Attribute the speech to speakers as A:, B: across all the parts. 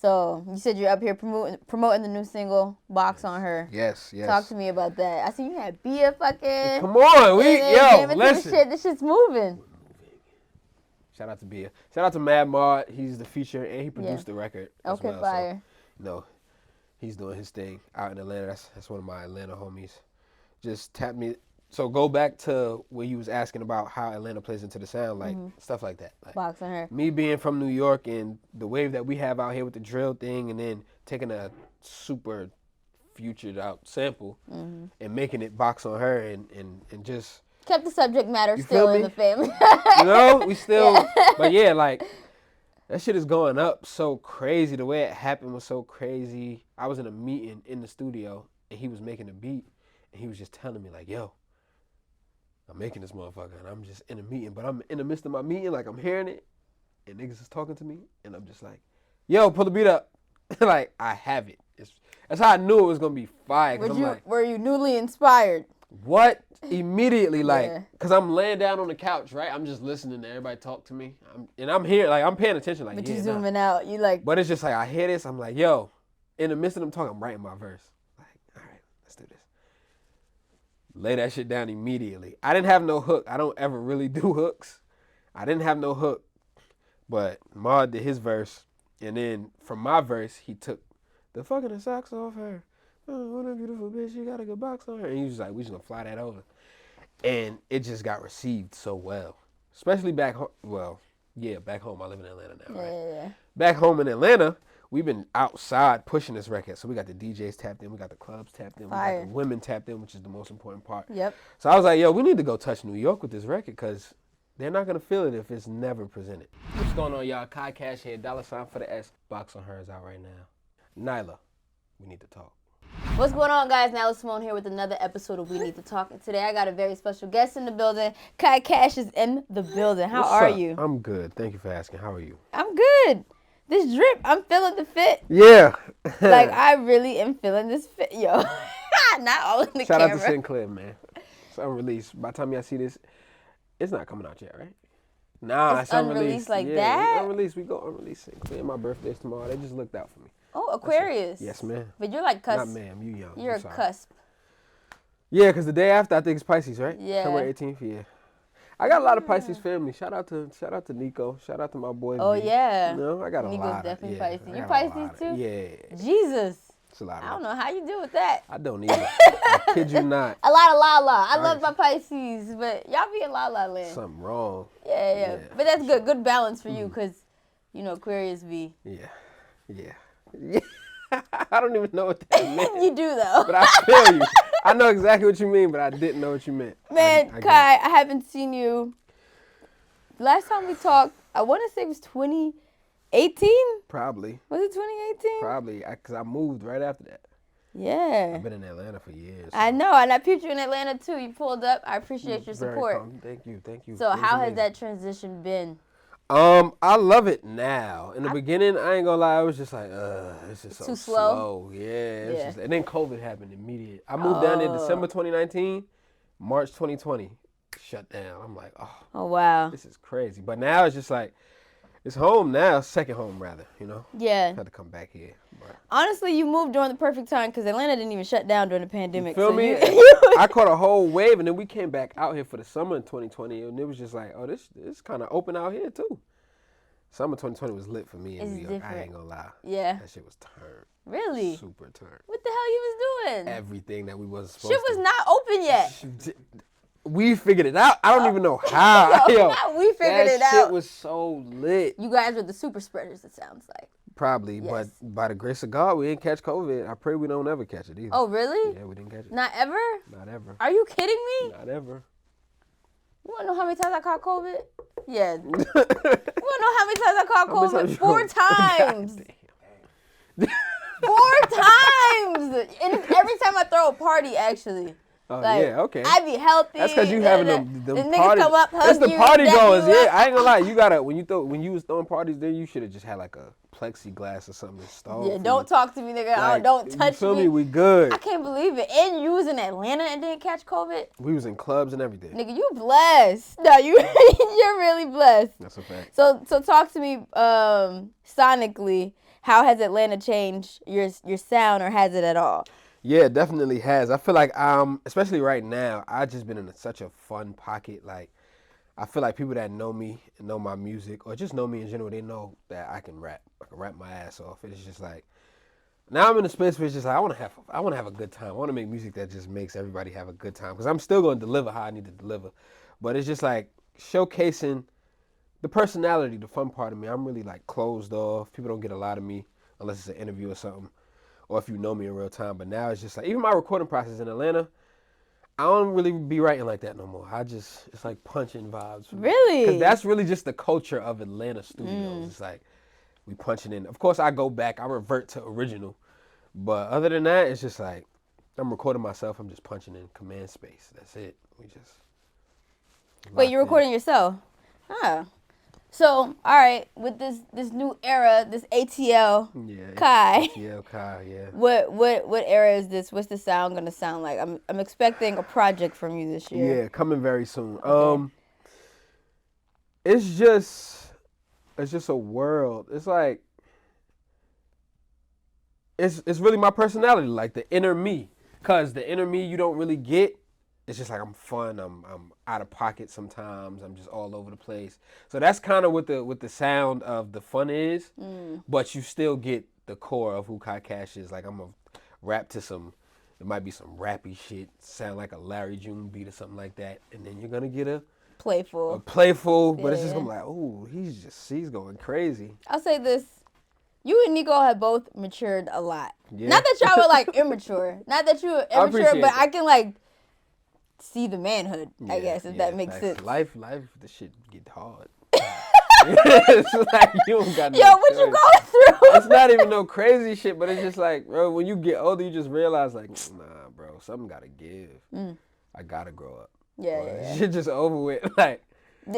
A: So you said you're up here promoting the new single, "Box on Her."
B: Yes.
A: Talk to me about that. I see you had Bia fucking.
B: Come on, listen.
A: This shit's moving.
B: Shout out to Bia. Shout out to Mad Mod. He's the feature and he produced the record.
A: Okay,
B: well.
A: fire.
B: So, he's doing his thing out in Atlanta. That's one of my Atlanta homies. Just tapped me. So go back to where you was asking about how Atlanta plays into the sound, like stuff like that. Like,
A: Box on Her.
B: Me being from New York and the wave that we have out here with the drill thing, and then taking a super futured out sample and making it Box on Her and just
A: kept the subject matter still in the family.
B: We still, but yeah, like that shit is going up so crazy. The way it happened was so crazy. I was in a meeting in the studio and he was making a beat and he was just telling me like, yo, I'm making this motherfucker and I'm just in a meeting, but I'm in the midst of my meeting, like I'm hearing it and niggas is talking to me and I'm just like, yo, pull the beat up. Like, I have it. That's how I knew it was going to be fire.
A: Were you newly inspired?
B: What? Immediately, because I'm laying down on the couch, right? I'm just listening to everybody talk to me. I'm here, like, I'm paying attention. Like,
A: but you zooming out. You like.
B: But it's just like, I hear this. I'm like, yo, in the midst of them talking, I'm writing my verse. Like, all right, let's do this. Lay that shit down immediately. I didn't have no hook. I don't ever really do hooks. I didn't have no hook. But Maud did his verse. And then from my verse, he took the fucking the socks off her. Oh, what a beautiful bitch. You got a good box on her. And he was like, we just going to fly that over. And it just got received so well. Especially back home. Well, yeah, back home. I live in Atlanta now, right?
A: Yeah.
B: Back home in Atlanta, we've been outside pushing this record. So we got the DJs tapped in. We got the clubs tapped in.
A: Fire.
B: We got the women tapped in, which is the most important part.
A: Yep.
B: So I was like, yo, we need to go touch New York with this record because they're not going to feel it if it's never presented. What's going on, y'all? Kai Cash here. $$ for the S. Box on Her is out right now. Nyla, we need to talk.
A: What's going on, guys? Nyla Symone here with another episode of We Need to Talk. And today I got a very special guest in the building. Kai Cash is in the building. How are you?
B: I'm good. Thank you for asking. How are you?
A: I'm good. This drip, I'm feeling the fit.
B: Yeah.
A: Like, I really am feeling this fit, yo. Not all in the
B: Shout
A: camera.
B: out to Sinclair, man. It's unreleased. By the time y'all see this, it's not coming out yet, right? Nah, it's unreleased.
A: Like
B: yeah,
A: that?
B: It's unreleased. We go unreleased Sinclair. My birthday's tomorrow. They just looked out for me.
A: Oh, Aquarius.
B: Yes, ma'am.
A: But you're like cusp.
B: Not ma'am. You young.
A: You're a cusp.
B: Yeah, because the day after, I think it's Pisces, right?
A: Yeah.
B: February 18th, yeah. I got a lot of Pisces family. Shout out to Nico. Shout out to my boy.
A: Oh,
B: V.
A: yeah.
B: You know, I got a
A: Nico's
B: lot.
A: definitely
B: yeah,
A: Pisces. You Pisces too?
B: Yeah.
A: Jesus.
B: It's a lot.
A: I don't know how you deal with that.
B: I don't either. I kid you not.
A: A lot of la-la. I love my Pisces, but y'all be in la-la land.
B: Something wrong.
A: Yeah. But that's good. Good balance for you because, you know, Aquarius be.
B: Yeah. I don't even know what that meant.
A: You do, though.
B: But I feel you. I know exactly what you mean, but I didn't know what you meant.
A: Man, Kai, I haven't seen you. Last time we talked, I want to say it was 2018?
B: Probably.
A: Was it 2018?
B: Probably, because I moved right after that.
A: Yeah.
B: I've been in Atlanta for years.
A: I know, and I peeped you in Atlanta, too. You pulled up. I appreciate your support.
B: Thank you.
A: So how has that transition been?
B: I love it now. In the beginning, I ain't gonna lie, I was just like, it's just so
A: too slow.
B: Yeah, it's just, and then COVID happened immediate. I moved down in December 2019, March 2020, shut down. I'm like,
A: oh wow,
B: this is crazy. But now it's just like, it's home now, second home rather, you know?
A: Yeah.
B: Had to come back here. But.
A: Honestly, you moved during the perfect time because Atlanta didn't even shut down during the pandemic.
B: You feel me? I caught a whole wave, and then we came back out here for the summer in 2020, and it was just like, this kind of open out here too. Summer 2020 was lit for me in New York.
A: Different.
B: I ain't gonna lie.
A: Yeah.
B: That shit was turned.
A: Really?
B: Super turned.
A: What the hell you was doing?
B: Everything that we wasn't supposed
A: to. Shit was not open yet.
B: We figured it out. I don't even know how. Yo,
A: we figured it out.
B: That shit was so lit.
A: You guys were the super spreaders, it sounds like.
B: Probably,
A: yes.
B: But by the grace of God, we didn't catch COVID. I pray we don't ever catch it either.
A: Oh, really?
B: Yeah, we didn't catch it.
A: Not ever?
B: Not ever.
A: Are you kidding me?
B: Not ever.
A: You want to know how many times I caught COVID? Yeah. You want to know how many times I caught COVID? 4 times. 4 times. And every time I throw a party, actually.
B: Oh, like, yeah, okay.
A: I be healthy.
B: That's because you having them parties.
A: Come up, hug
B: That's the
A: you,
B: party goers.
A: You
B: yeah, I ain't gonna lie. You gotta when you was throwing parties, then you should have just had like a plexiglass or something installed.
A: Yeah, don't talk to me, nigga. Like, don't touch me.
B: You feel me? We good.
A: I can't believe it. And you was in Atlanta and didn't catch COVID.
B: We was in clubs and everything.
A: Nigga, you blessed. No, you're really blessed.
B: That's a fact.
A: So talk to me sonically. how has Atlanta changed your sound, or has it at all?
B: Yeah, it definitely has. I feel like especially right now, I just been in such a fun pocket. Like I feel like people that know me and know my music, or just know me in general, they know that I can rap. I can rap my ass off. It's just like now I'm in a space where it's just like I want to have a good time. I want to make music that just makes everybody have a good time. Because I'm still going to deliver how I need to deliver, but it's just like showcasing the personality, the fun part of me. I'm really like closed off. People don't get a lot of me unless it's an interview or something, or if you know me in real time. But now it's just like even my recording process in Atlanta, I don't really be writing like that no more. It's like punching vibes.
A: Really?
B: Because that's really just the culture of Atlanta studios. It's like we punching in. Of course, I go back. I revert to original. But other than that, it's just like I'm recording myself. I'm just punching in command space. That's it. We just.
A: Wait, you're recording yourself? Ah. So, all right, with this new era, this ATL Kai.
B: ATL Kai, yeah.
A: What era is this? What's the sound gonna sound like? I'm expecting a project from you this year.
B: Yeah, coming very soon.
A: Okay.
B: It's just a world. It's like it's really my personality, like the inner me. Cause the inner me you don't really get. It's just like I'm fun. I'm out of pocket sometimes. I'm just all over the place. So that's kind of what the sound of the fun is. But you still get the core of who Kai Cash is. Like I'm a rap to some. It might be some rappy shit. Sound like a Larry June beat or something like that. And then you're gonna get a
A: playful.
B: But it's just gonna be like, oh, he's going crazy.
A: I'll say this. You and Nico have both matured a lot.
B: Yeah.
A: Not that y'all were like immature. Not that you were immature, but I can like see the manhood, I guess, if that makes sense.
B: Life, the shit get hard. It's like you don't got no
A: what you going through?
B: It's not even no crazy shit, but it's just like, bro, when you get older, you just realize like, nah, bro, something gotta give. I gotta grow up.
A: Yeah.
B: Shit just over with. Like,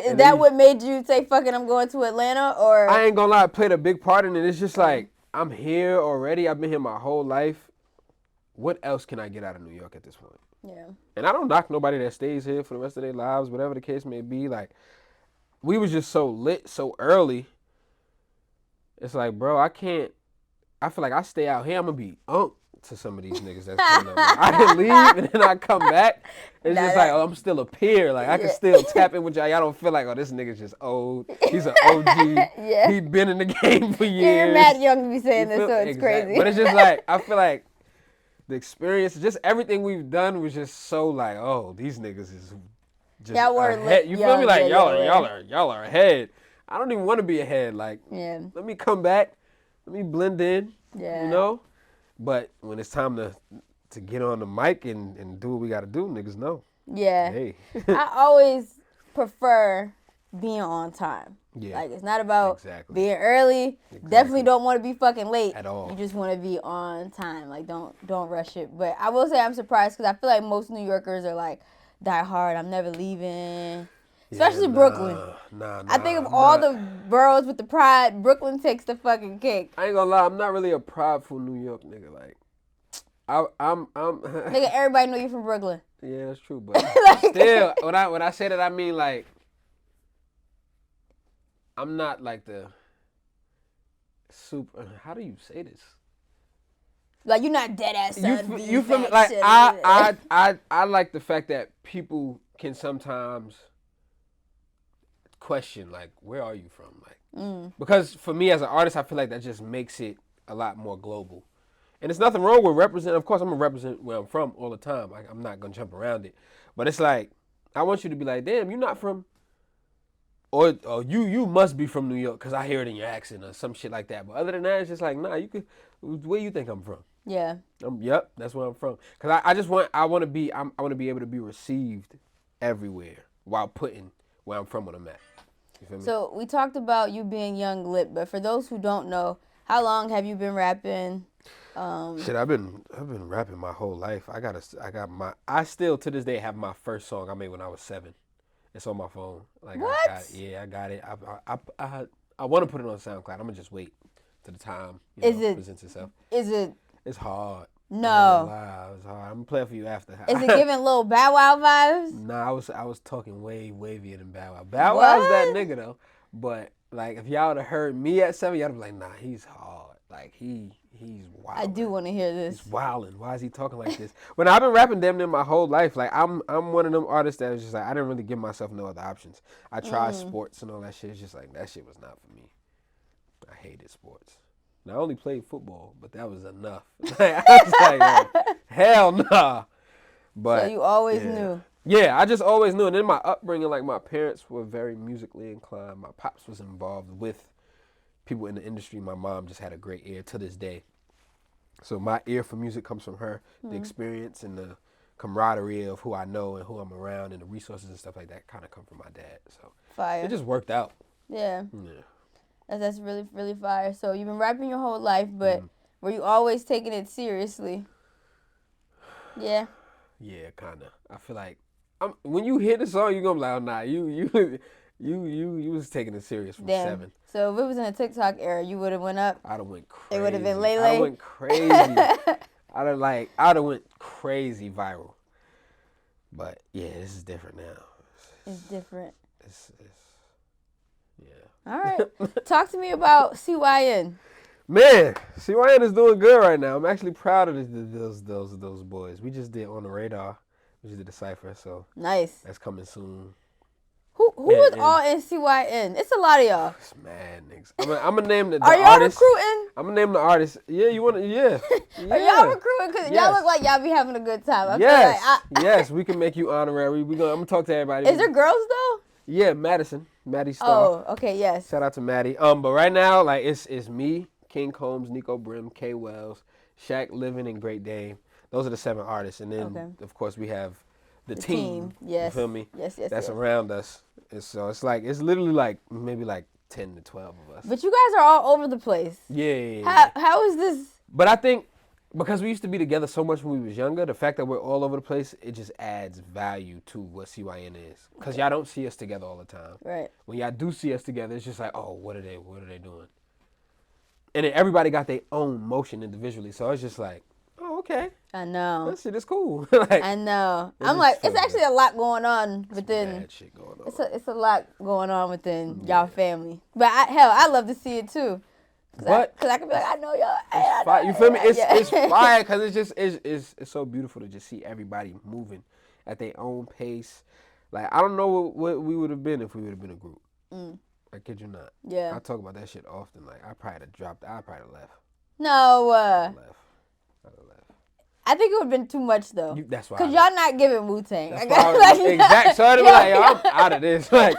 A: is that what made you say, fuck it, I'm going to Atlanta? Or
B: I ain't gonna lie, it played a big part in it. It's just like, I'm here already. I've been here my whole life. What else can I get out of New York at this point?
A: Yeah.
B: And I don't knock nobody that stays here for the rest of their lives, whatever the case may be. Like, we was just so lit so early. It's like, bro, I feel like I stay out here, I'm going to be to some of these niggas that's coming up. I can leave and then I come back. It's just like, oh, I'm still a peer. Like, I can still tap in with y'all. Y'all don't feel like, oh, this nigga's just old. He's an OG. He been in the game for years.
A: Yeah, you're mad young to be saying this, so it's crazy.
B: But it's just like, I feel like the experience, just everything we've done was just so like, oh, these niggas is just ahead. You feel me? Like y'all are ahead. I don't even want to be ahead. Like, let me come back, let me blend in. You know. But when it's time to get on the mic and do what we got to do, niggas know.
A: Yeah.
B: Hey.
A: I always prefer being on time.
B: Yeah.
A: Like, it's not about being early. Definitely don't want to be fucking late.
B: At all.
A: You just want to be on time. Like, don't rush it. But I will say I'm surprised because I feel like most New Yorkers are like, die hard, I'm never leaving. Especially Brooklyn. I think of all the boroughs with the pride, Brooklyn takes the fucking cake.
B: I ain't gonna lie, I'm not really a prideful New York nigga. Like, I'm
A: Nigga, everybody know you from Brooklyn.
B: Yeah, that's true, but still, when I say that, I mean like, I'm not like the super. How do you say this?
A: Like, you're not dead ass.
B: You feel me? Like, I like the fact that people can sometimes question, like, where are you from? Like, because for me as an artist, I feel like that just makes it a lot more global. And there's nothing wrong with represent. Of course, I'm gonna represent where I'm from all the time. Like, I'm not gonna jump around it. But it's like, I want you to be like, damn, you're not from, or you must be from New York because I hear it in your accent or some shit like that. But other than that, it's just like, nah, you could. Where you think I'm from?
A: Yeah.
B: Yep, that's where I'm from. Cause I want to be able to be received everywhere while putting where I'm from when I'm at. You feel me?
A: So we talked about you being young lit, but for those who don't know, how long have you been rapping?
B: Shit, I've been rapping my whole life. I still to this day have my first song I made when I was 7. It's on my phone. Like,
A: what?
B: I got it. I want to put it on SoundCloud. I'm gonna just wait till the time presents itself. It's hard.
A: No.
B: It's hard. I'm gonna play it for you after.
A: Is it giving little Bow Wow vibes?
B: Nah, I was talking way wavier than Bow Wow. Bow Wow's that nigga though. But like, if y'all would have heard me at 7, y'all would be like, nah, he's hard. Like he's wild.
A: I do want to hear this.
B: He's wilding. Why is he talking like this? When I've been rapping damn near my whole life, like I'm one of them artists that was just like I didn't really give myself no other options. I tried sports and all that shit. It's just like that shit was not for me. I hated sports. And I only played football, but that was enough. I was like, hell nah. But
A: so you always knew.
B: Yeah, I just always knew. And then my upbringing, like my parents were very musically inclined. My pops was involved with people in the industry. My mom just had a great ear to this day. So my ear for music comes from her. The experience and the camaraderie of who I know and who I'm around and the resources and stuff like that kind of come from my dad. So
A: Fire.
B: it just worked out.
A: Yeah. That's really, really fire. So you've been rapping your whole life, but were you always taking it seriously? Yeah.
B: Yeah, kind of. I feel like when you hear the song, you're going to be like, oh, nah, you was taking it serious from 7.
A: So if it was in a TikTok era, you would have went up?
B: I'd have went crazy.
A: It would have been Lele?
B: I went crazy. I'd have went crazy viral. But, yeah, this is different now.
A: It's different.
B: Yeah.
A: All right. Talk to me about CYN.
B: Man, CYN is doing good right now. I'm actually proud of those boys. We just did On the Radar. We just did the cypher, so
A: nice.
B: That's coming soon.
A: Who was all in CYN? It's a lot of y'all.
B: It's mad niggas. I'm gonna name the
A: Are y'all
B: artists.
A: recruiting?
B: I'm gonna name the artists. Yeah, you wanna? Yeah.
A: Are y'all recruiting? Cause y'all look like y'all be having a good time. I feel like
B: yes, we can make you honorary. I'm gonna talk to everybody.
A: Is there girls though?
B: Yeah, Maddie Starr.
A: Oh, okay, yes.
B: Shout out to Maddie. But right now, like it's me, King Combs, Nico Brim, K Wells, Shaq Living, and Great Dame. Those are the 7 artists, and then of course we have the team.
A: Yes.
B: You feel me?
A: Yes.
B: That's around us. And so it's literally like maybe like 10 to 12 of us.
A: But you guys are all over the place.
B: Yeah.
A: How is this?
B: But I think because we used to be together so much when we was younger, the fact that we're all over the place, it just adds value to what CYN is. Because y'all don't see us together all the time.
A: Right.
B: When y'all do see us together, it's just like, oh, what are they doing? And then everybody got their own motion individually. So it's just like, oh, okay.
A: I know.
B: That shit is cool. Like,
A: I know. I'm like, it's actually a lot going on within.
B: Mad shit going on.
A: It's a lot going on within y'all family. But I love to see it too. Cause I can be like, I know y'all.
B: You feel me? It's fire because it's just it's so beautiful to just see everybody moving at their own pace. Like I don't know what we would have been if we would have been a group. I kid you not.
A: Yeah.
B: I talk about that shit often. Like I probably have dropped. I probably have left.
A: No.
B: I'd have left.
A: I think it would have been too much though.
B: That's why.
A: Cause y'all not giving Wu-Tang.
B: Exactly. So I'd be like, yo, I'm out of this. Like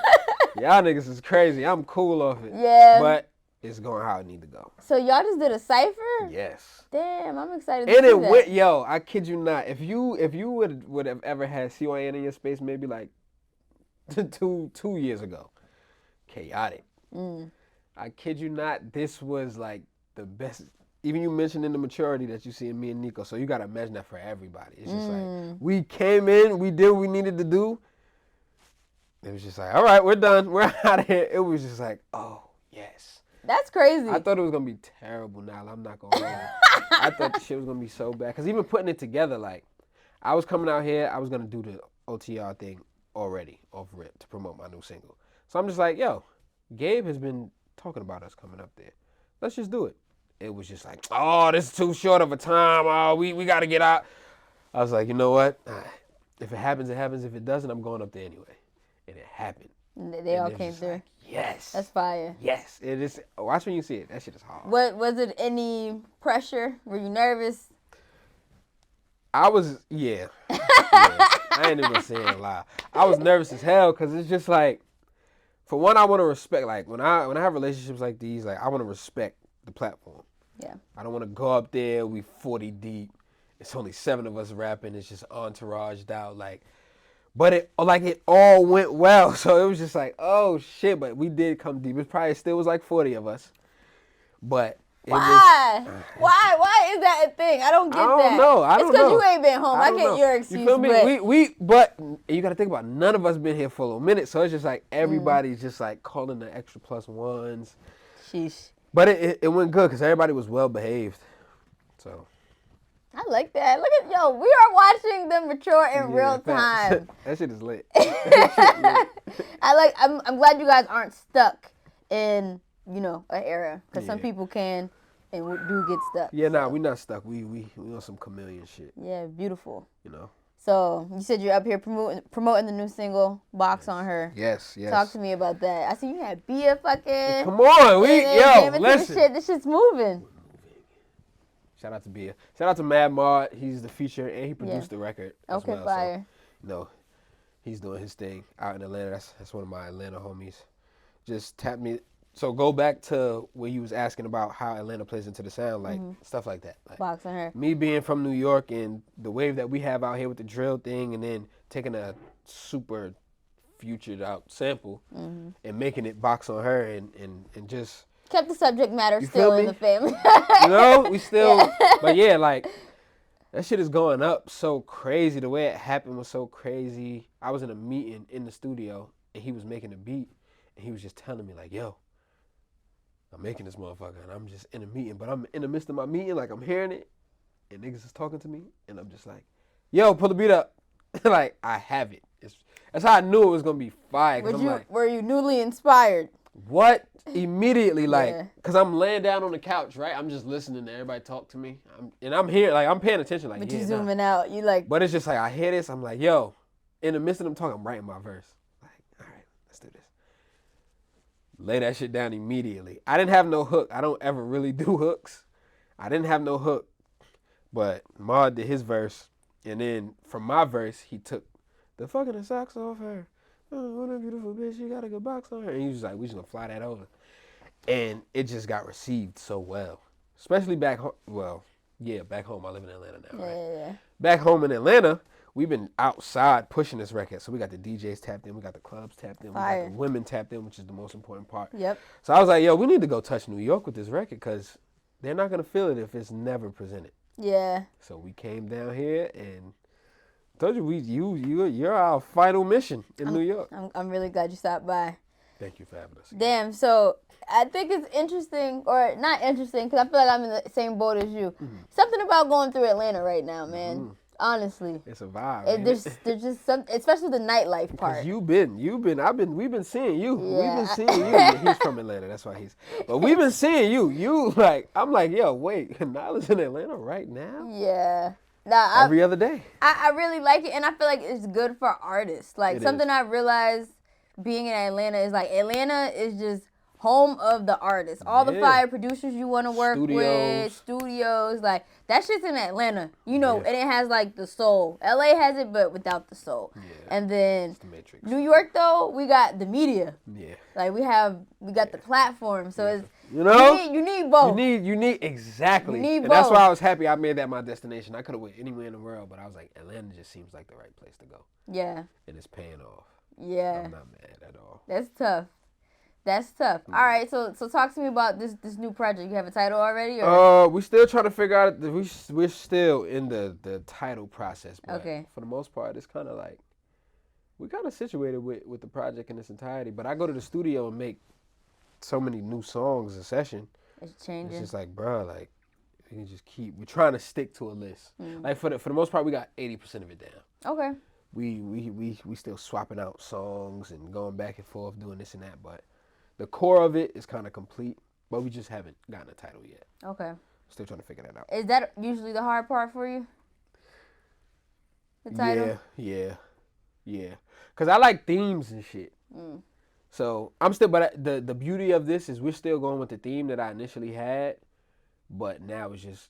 B: y'all niggas is crazy. I'm cool off it.
A: Yeah.
B: But it's going how it need to go.
A: So y'all just did a cypher?
B: Yes.
A: Damn, I'm excited to
B: see that.
A: And it went,
B: yo, I kid you not. If you would have ever had CYN in your space maybe like 2 years ago, chaotic. I kid you not, this was like the best. Even you mentioned in the maturity that you see in me and Nico, so you got to imagine that for everybody. It's just like, we came in, we did what we needed to do. It was just like, all right, we're done. We're out of here. It was just like, oh, yes.
A: That's crazy.
B: I thought it was going to be terrible, Nyla. I'm not going to lie. I thought the shit was going to be so bad. Because even putting it together, like, I was coming out here, I was going to do the OTR thing already off rip to promote my new single. So I'm just like, yo, Gabe has been talking about us coming up there. Let's just do it. It was just like, oh, this is too short of a time. Oh, we got to get out. I was like, you know what? If it happens, it happens. If it doesn't, I'm going up there anyway. And it happened.
A: They all came through.
B: Like, yes.
A: That's fire.
B: Yes. It is. Watch when you see it. That shit is hard.
A: Was it any pressure? Were you nervous?
B: I was, yeah. I ain't even gonna say it lie. I was nervous as hell because it's just like, for one, I want to respect, like, when I have relationships like these, like, I want to respect the platform.
A: Yeah.
B: I don't want to go up there, we 40 deep. It's only 7 of us rapping. It's just entouraged out, like. But it all went well. So it was just like, oh shit. But we did come deep. It probably still was like 40 of us. But
A: why? Why is that a thing? I don't get that.
B: I don't know.
A: It's because you ain't been home. I get your excuse.
B: You feel me? But you got to think about it. None of us been here for a minute. So it's just like everybody's just like calling the extra +1s.
A: Sheesh.
B: But it went good because everybody was well behaved. So.
A: I like that. Look at, yo, we are watching them mature in real time.
B: That shit is lit.
A: I'm glad you guys aren't stuck in, an era. Because some people can and we do get stuck.
B: Yeah, nah, we not stuck. We on some chameleon shit.
A: Yeah, beautiful.
B: You know.
A: So you said you're up here promoting the new single, Box on Her.
B: Yes.
A: Talk to me about that. I see you had Bia fucking.
B: Come on, listen.
A: This shit's moving.
B: Shout out to Bia. Shout out to Mad Mod. He's the feature and he produced the record.
A: Okay,
B: well.
A: fire.
B: So, he's doing his thing out in Atlanta. That's one of my Atlanta homies. Just tapped me. So go back to where you was asking about how Atlanta plays into the sound, like stuff like that. Like,
A: Box on Her.
B: Me being from New York and the wave that we have out here with the drill thing, and then taking a super futured out sample and making it Box on Her and just
A: kept the subject matter still in the family.
B: We still, but yeah, like that shit is going up so crazy. The way it happened was so crazy. I was in a meeting in the studio and he was making a beat and he was just telling me like, yo, I'm making this motherfucker and I'm just in a meeting, but I'm in the midst of my meeting, like I'm hearing it and niggas is talking to me and I'm just like, yo, pull the beat up. Like I have it. That's how I knew it was gonna be fire.
A: Were you newly inspired?
B: What? Immediately, like, cause I'm laying down on the couch, right? I'm just listening to everybody talk to me, I'm here, like, I'm paying attention, like,
A: but you zooming out, you like.
B: But it's just like I hear this, I'm like, yo, in the midst of them talking, I'm writing my verse. Like, all right, let's do this. Lay that shit down immediately. I didn't have no hook. I don't ever really do hooks. I didn't have no hook, but Maud did his verse, and then from my verse, he took the fucking the socks off her. Oh, what a beautiful bitch, you got a good box on her. And he was like, we just gonna fly that over. And it just got received so well. Especially back home. Well, yeah, back home. I live in Atlanta now, right?
A: Yeah.
B: Back home in Atlanta, we've been outside pushing this record. So we got the DJs tapped in, we got the clubs tapped in, we got the women tapped in, which is the most important part.
A: Yep.
B: So I was like, yo, we need to go touch New York with this record because they're not gonna feel it if it's never presented.
A: Yeah.
B: So we came down here and told you you're our final mission in New York.
A: I'm really glad you stopped by.
B: Thank you for having us.
A: Damn, so I think it's interesting, or not interesting, because I feel like I'm in the same boat as you. Something about going through Atlanta right now, man. Honestly,
B: it's a vibe.
A: There's just some, especially the nightlife part.
B: We've been seeing you. Yeah. We've been seeing you. He's from Atlanta, that's why but we've been seeing you. You like, I'm like, yo, wait, Nyla's in Atlanta right now?
A: Yeah. Nah,
B: every other day.
A: I really like it, and I feel like it's good for artists. Like, something I realized being in Atlanta is, like, Atlanta is just home of the artists. All the fire producers you want to work with, studios, like, that shit's in Atlanta, you know, and it has, like, the soul. LA has it, but without the soul. Yeah. And then
B: the Matrix.
A: New York, though, we got the media.
B: Yeah.
A: Like, we got the platform, so it's,
B: you know,
A: you need both.
B: You need exactly.
A: You need
B: and
A: both.
B: That's why I was happy I made that my destination. I could have went anywhere in the world, but I was like, Atlanta just seems like the right place to go.
A: Yeah.
B: And it's paying off.
A: Yeah.
B: I'm not mad at all.
A: That's tough. All right, so talk to me about this new project. You have a title already? Or?
B: We still trying to figure out. We're still in the title process. But for the most part, it's kind of like we're kind of situated with the project in its entirety. But I go to the studio and make so many new songs a session.
A: It's changing.
B: It's just like, bro, like we can just we're trying to stick to a list. Like for the most part, we got 80% of it down.
A: Okay.
B: We still swapping out songs and going back and forth doing this and that, but the core of it is kind of complete. But we just haven't gotten a title yet.
A: Okay.
B: Still trying to figure that out.
A: Is that usually the hard part for you? The title?
B: Yeah. Cause I like themes and shit. So I'm still, but the beauty of this is we're still going with the theme that I initially had, but now it's just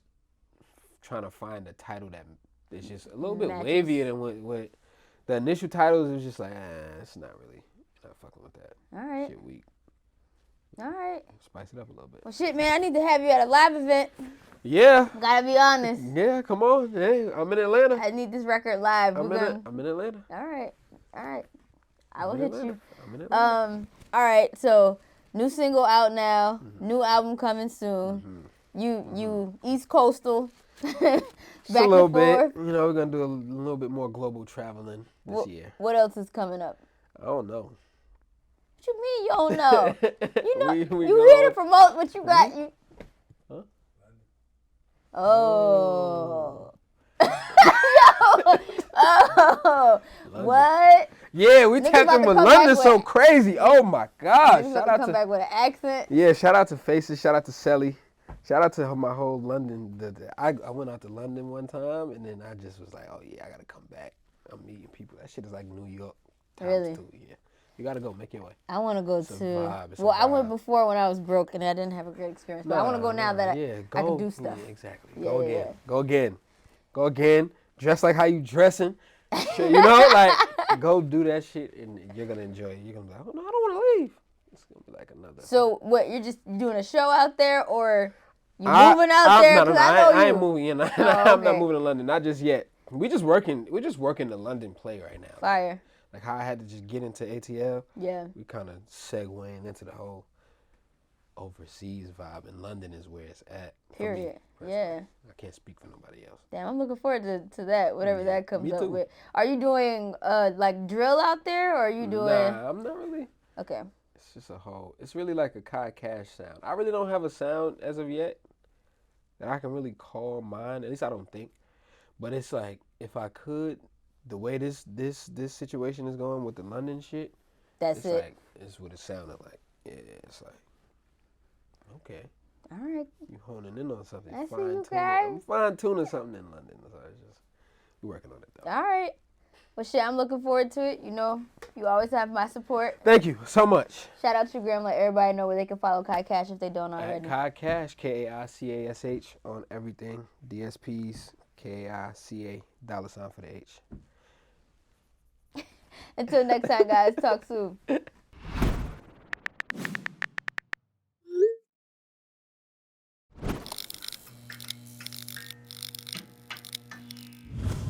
B: trying to find a title that is just a little bit wavier than what the initial titles. It was just like, it's not fucking with that.
A: All right.
B: Shit weak.
A: All right.
B: Spice it up a little bit.
A: Well, shit, man, I need to have you at a live event.
B: Yeah.
A: Gotta be honest.
B: Yeah, come on. Hey, I'm in Atlanta.
A: I need this record live.
B: I'm in Atlanta.
A: All right. I will hit you.
B: I'm in Atlanta.
A: All right. So, new single out now. New album coming soon. You East Coastal. Back
B: a little
A: and
B: bit.
A: forth.
B: You know, we're gonna do a little bit more global traveling this year.
A: What else is coming up?
B: I don't know.
A: What you mean you don't know? You know,
B: we
A: you here to promote what you got. You.
B: Huh?
A: Oh. Oh. What?
B: Yeah, we tapped in with London so crazy. Oh my gosh!
A: Shout out to come back with an accent.
B: Yeah, shout out to Faces. Shout out to Selly. Shout out to my whole London. I went out to London one time, and then I just was like, oh yeah, I gotta come back. I'm meeting people. That shit is like New York times
A: Really?
B: 2. Yeah, you gotta go. Make your way.
A: I want to go
B: It's a
A: too.
B: vibe. It's a
A: Well, I went
B: vibe.
A: before when I was broke and I didn't have a great experience. But I want to go now that
B: yeah,
A: I can
B: go.
A: do stuff.
B: Yeah, exactly.
A: Yeah,
B: Go
A: yeah,
B: again.
A: yeah.
B: Go again. Go again. Dress like how you dressing. Shit, you know, like go do that shit, and you're gonna enjoy it. You're gonna be like, oh no, I don't want to leave. It's gonna be like another.
A: So what? You're just doing a show out there, or you moving out there?
B: No,
A: Because I know you.
B: I ain't moving in.
A: Oh,
B: I'm not
A: okay.
B: moving to London. Not just yet. We're just working the London play right now.
A: Fire.
B: Like how I had to just get into ATL.
A: Yeah.
B: We kind of segueing into the whole overseas vibe, and London is where it's at.
A: Period.
B: Me,
A: yeah.
B: I can't speak for nobody else.
A: Damn, I'm looking forward to that. Whatever that comes
B: me
A: up
B: too.
A: with. Are you doing like drill out there, or are you doing?
B: Nah, I'm not really.
A: Okay.
B: It's just a whole. It's really like a Kai Cash sound. I really don't have a sound as of yet that I can really call mine. At least I don't think. But it's like if I could, the way this situation is going with the London shit,
A: That's it.
B: Like, it's what it sounded like. Yeah, it's like, okay,
A: All right.
B: you honing in on something.
A: I see you guys.
B: I'm fine tuning something in London. So it's just we're working on it though.
A: All right. Well, shit, I'm looking forward to it. You know, you always have my support.
B: Thank you so much.
A: Shout out to your gram. Let everybody know where they can follow Kai Cash if they don't already.
B: At Kai Cash, KAICASH on everything. DSPs, KAICA, $ for the H.
A: Until next time, guys. Talk soon.